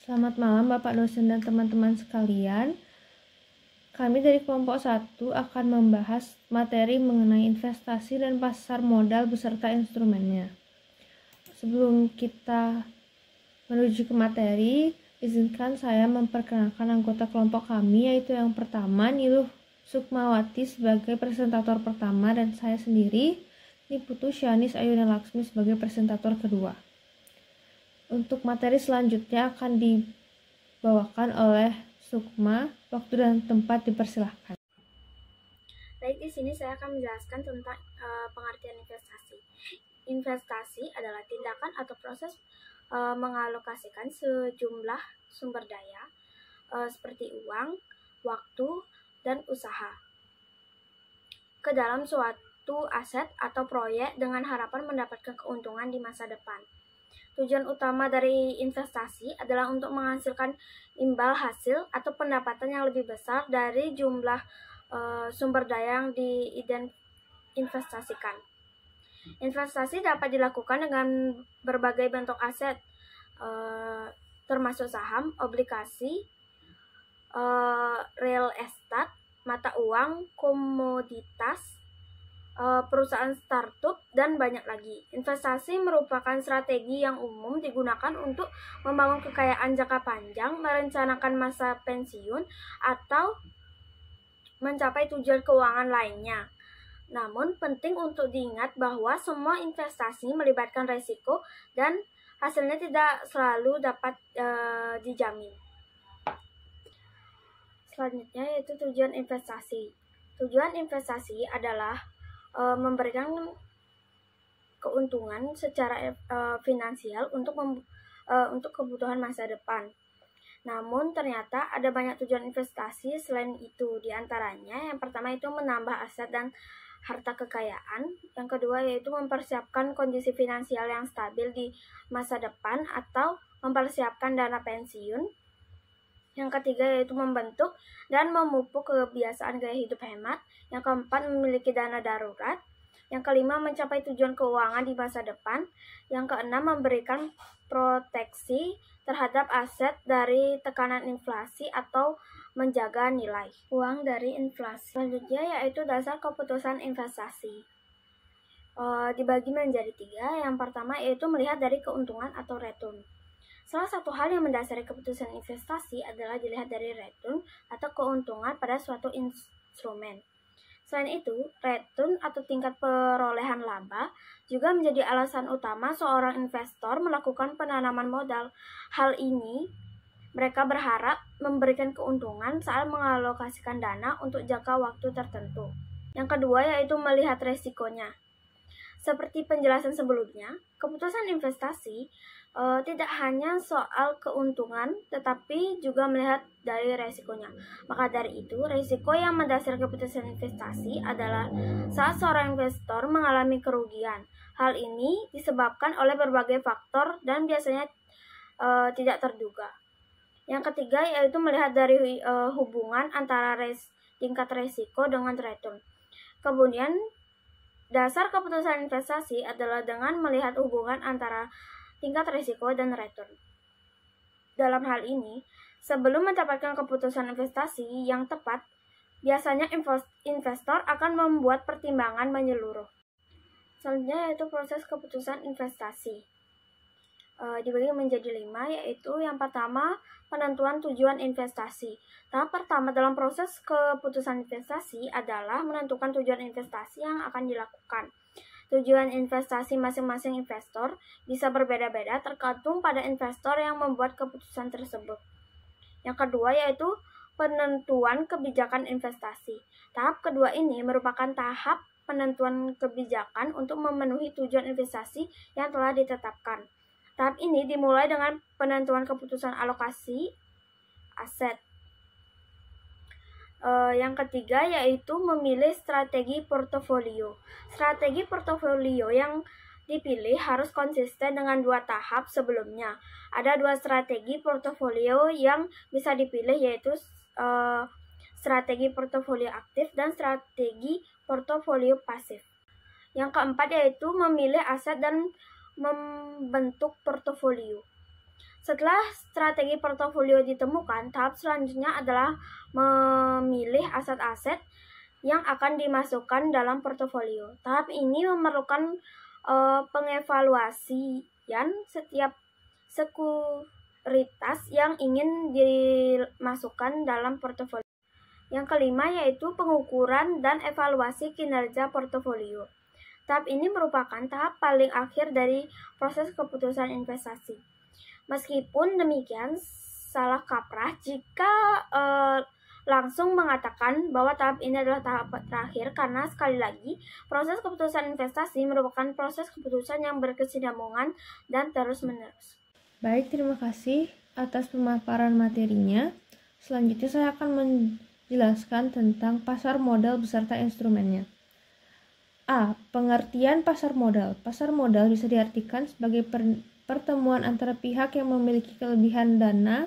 Selamat malam Bapak dosen dan teman-teman sekalian. Kami dari kelompok 1 akan membahas materi mengenai investasi dan pasar modal beserta instrumennya. Sebelum kita menuju ke materi, izinkan saya memperkenalkan anggota kelompok kami, yaitu yang pertama Niluh Sukmawati sebagai presentator pertama dan saya sendiri Niputu Syanis Ayuna Laksmi sebagai presentator kedua. Untuk materi selanjutnya akan dibawakan oleh Sukma. Waktu dan tempat dipersilahkan. Baik, di sini saya akan menjelaskan tentang pengertian investasi. Investasi adalah tindakan atau proses mengalokasikan sejumlah sumber daya seperti uang, waktu, dan usaha ke dalam suatu aset atau proyek dengan harapan mendapatkan keuntungan di masa depan. Tujuan utama dari investasi adalah untuk menghasilkan imbal hasil atau pendapatan yang lebih besar dari jumlah sumber daya yang diinvestasikan. Investasi dapat dilakukan dengan berbagai bentuk aset, termasuk saham, obligasi, real estate, mata uang, komoditas, perusahaan startup, dan banyak lagi. Investasi merupakan strategi yang umum digunakan untuk membangun kekayaan jangka panjang, merencanakan masa pensiun, atau mencapai tujuan keuangan lainnya. Namun, penting untuk diingat bahwa semua investasi melibatkan risiko dan hasilnya tidak selalu dapat dijamin. Selanjutnya yaitu tujuan investasi. Tujuan investasi adalah memberikan keuntungan secara finansial untuk kebutuhan masa depan. Namun ternyata ada banyak tujuan investasi selain itu. Di antaranya yang pertama itu menambah aset dan harta kekayaan. Yang kedua yaitu mempersiapkan kondisi finansial yang stabil di masa depan atau mempersiapkan dana pensiun. Yang ketiga yaitu membentuk dan memupuk kebiasaan gaya hidup hemat. Yang keempat memiliki dana darurat. Yang kelima mencapai tujuan keuangan di masa depan. Yang keenam memberikan proteksi terhadap aset dari tekanan inflasi atau menjaga nilai uang dari inflasi. Selanjutnya yaitu dasar keputusan investasi. Dibagi menjadi 3. Yang pertama yaitu melihat dari keuntungan atau return. Salah satu hal yang mendasari keputusan investasi adalah dilihat dari return atau keuntungan pada suatu instrumen. Selain itu, return atau tingkat perolehan laba juga menjadi alasan utama seorang investor melakukan penanaman modal. Hal ini mereka berharap memberikan keuntungan saat mengalokasikan dana untuk jangka waktu tertentu. Yang kedua yaitu melihat resikonya. Seperti penjelasan sebelumnya, keputusan investasi tidak hanya soal keuntungan, tetapi juga melihat dari resikonya. Maka dari itu, resiko yang mendasari keputusan investasi adalah saat seorang investor mengalami kerugian. Hal ini disebabkan oleh berbagai faktor dan biasanya tidak terduga. Yang ketiga yaitu melihat dari hubungan antara tingkat resiko dengan return. Kemudian, dasar keputusan investasi adalah dengan melihat hubungan antara tingkat risiko dan return. Dalam hal ini, sebelum mendapatkan keputusan investasi yang tepat, biasanya investor akan membuat pertimbangan menyeluruh. Selanjutnya yaitu proses keputusan investasi. Dibagi menjadi 5, yaitu yang pertama penentuan tujuan investasi. Tahap pertama dalam proses keputusan investasi adalah menentukan tujuan investasi yang akan dilakukan. Tujuan investasi masing-masing investor bisa berbeda-beda tergantung pada investor yang membuat keputusan tersebut. Yang kedua yaitu penentuan kebijakan investasi. Tahap kedua ini merupakan tahap penentuan kebijakan untuk memenuhi tujuan investasi yang telah ditetapkan. Tahap ini dimulai dengan penentuan keputusan alokasi aset. Yang ketiga yaitu memilih strategi portofolio. Strategi portofolio yang dipilih harus konsisten dengan 2 tahap sebelumnya. Ada 2 strategi portofolio yang bisa dipilih yaitu strategi portofolio aktif dan strategi portofolio pasif. Yang keempat yaitu memilih aset dan membentuk portofolio. Setelah strategi portofolio ditemukan, tahap selanjutnya adalah memilih aset-aset yang akan dimasukkan dalam portofolio. Tahap ini memerlukan pengevaluasian setiap sekuritas yang ingin dimasukkan dalam portofolio. Yang kelima yaitu pengukuran dan evaluasi kinerja portofolio. Tahap ini merupakan tahap paling akhir dari proses keputusan investasi. Meskipun demikian, salah kaprah jika langsung mengatakan bahwa tahap ini adalah tahap terakhir, karena sekali lagi proses keputusan investasi merupakan proses keputusan yang berkesinambungan dan terus-menerus. Baik, terima kasih atas pemaparan materinya. Selanjutnya saya akan menjelaskan tentang pasar modal beserta instrumennya. A. Pengertian pasar modal. Pasar modal bisa diartikan sebagai pertemuan antara pihak yang memiliki kelebihan dana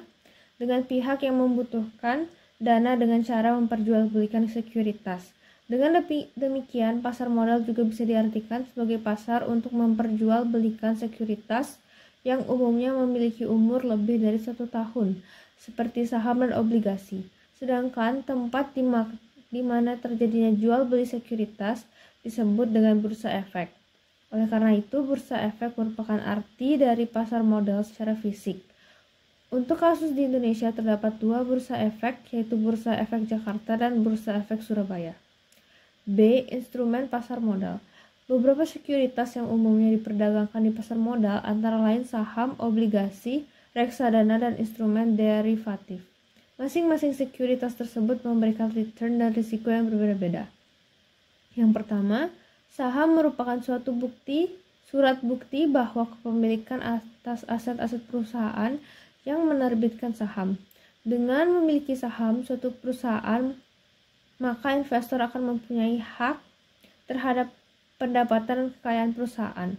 dengan pihak yang membutuhkan dana dengan cara memperjualbelikan sekuritas. Dengan demikian, pasar modal juga bisa diartikan sebagai pasar untuk memperjualbelikan sekuritas yang umumnya memiliki umur lebih dari 1 tahun, seperti saham dan obligasi. Sedangkan tempat di mana terjadinya jual beli sekuritas disebut dengan bursa efek. Oleh karena itu, bursa efek merupakan arti dari pasar modal secara fisik. Untuk kasus di Indonesia terdapat 2 bursa efek, yaitu Bursa Efek Jakarta dan Bursa Efek Surabaya. B. Instrumen pasar modal. Beberapa sekuritas yang umumnya diperdagangkan di pasar modal antara lain saham, obligasi, reksadana, dan instrumen derivatif. Masing-masing sekuritas tersebut memberikan return dan risiko yang berbeda-beda. Yang pertama, saham merupakan suatu surat bukti bahwa kepemilikan atas aset-aset perusahaan yang menerbitkan saham. Dengan memiliki saham suatu perusahaan, maka investor akan mempunyai hak terhadap pendapatan dan kekayaan perusahaan.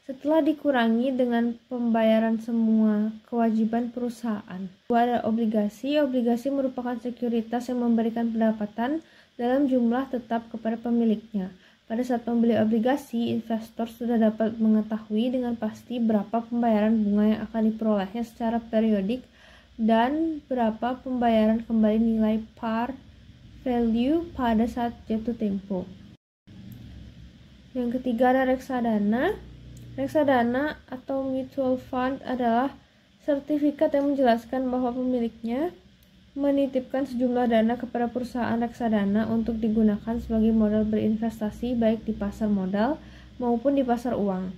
Setelah dikurangi dengan pembayaran semua kewajiban perusahaan. Ada obligasi. Obligasi merupakan sekuritas yang memberikan pendapatan dalam jumlah tetap kepada pemiliknya. Pada saat membeli obligasi, investor sudah dapat mengetahui dengan pasti berapa pembayaran bunga yang akan diperolehnya secara periodik dan berapa pembayaran kembali nilai par value pada saat jatuh tempo. Yang ketiga ada reksadana. Reksadana atau mutual fund adalah sertifikat yang menjelaskan bahwa pemiliknya menitipkan sejumlah dana kepada perusahaan reksadana untuk digunakan sebagai modal berinvestasi baik di pasar modal maupun di pasar uang.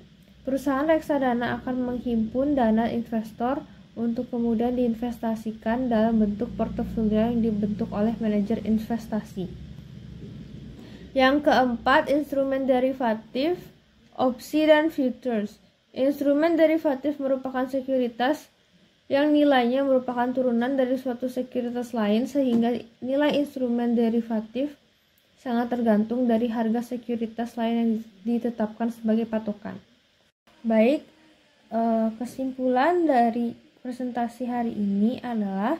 Perusahaan reksadana akan menghimpun dana investor untuk kemudian diinvestasikan dalam bentuk portofolio yang dibentuk oleh manajer investasi. Yang keempat, instrumen derivatif, opsi, dan futures. Instrumen derivatif merupakan sekuritas yang nilainya merupakan turunan dari suatu sekuritas lain, sehingga nilai instrumen derivatif sangat tergantung dari harga sekuritas lain yang ditetapkan sebagai patokan. Baik, kesimpulan dari presentasi hari ini adalah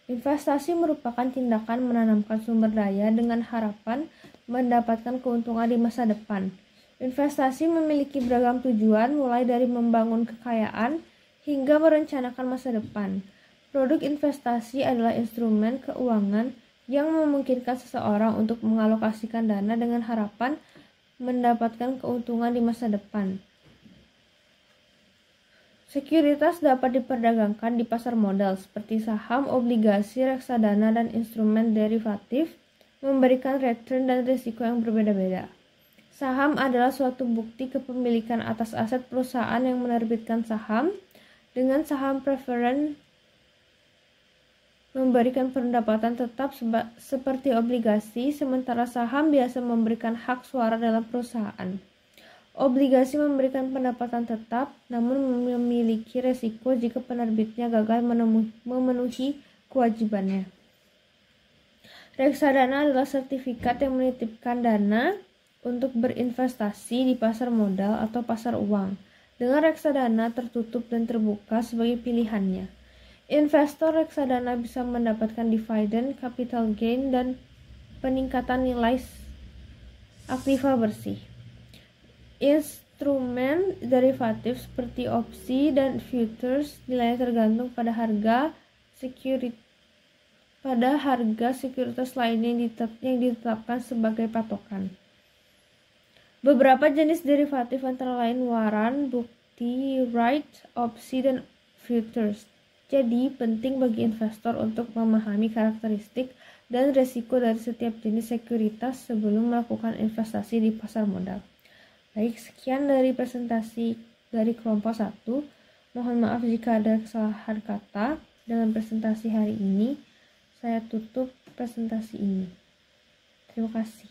investasi merupakan tindakan menanamkan sumber daya dengan harapan mendapatkan keuntungan di masa depan. Investasi memiliki beragam tujuan, mulai dari membangun kekayaan hingga merencanakan masa depan. Produk investasi adalah instrumen keuangan yang memungkinkan seseorang untuk mengalokasikan dana dengan harapan mendapatkan keuntungan di masa depan. Sekuritas dapat diperdagangkan di pasar modal seperti saham, obligasi, reksadana, dan instrumen derivatif, memberikan return dan risiko yang berbeda-beda. Saham adalah suatu bukti kepemilikan atas aset perusahaan yang menerbitkan saham. Dengan saham preferen memberikan pendapatan tetap seperti obligasi, sementara saham biasa memberikan hak suara dalam perusahaan. Obligasi memberikan pendapatan tetap, namun memiliki resiko jika penerbitnya gagal memenuhi kewajibannya. Reksadana adalah sertifikat yang menitipkan dana untuk berinvestasi di pasar modal atau pasar uang. Dengan reksadana tertutup dan terbuka sebagai pilihannya, investor reksadana bisa mendapatkan dividen, capital gain, dan peningkatan nilai aktiva bersih. instrumen derivatif seperti opsi dan futures nilainya tergantung pada harga sekuritas lainnya yang ditetapkan sebagai patokan. Beberapa jenis derivatif antara lain waran, bukti, right, opsi, dan futures. Jadi, penting bagi investor untuk memahami karakteristik dan risiko dari setiap jenis sekuritas sebelum melakukan investasi di pasar modal. Baik, sekian dari presentasi dari kelompok 1. Mohon maaf jika ada kesalahan kata dalam presentasi hari ini. Saya tutup presentasi ini. Terima kasih.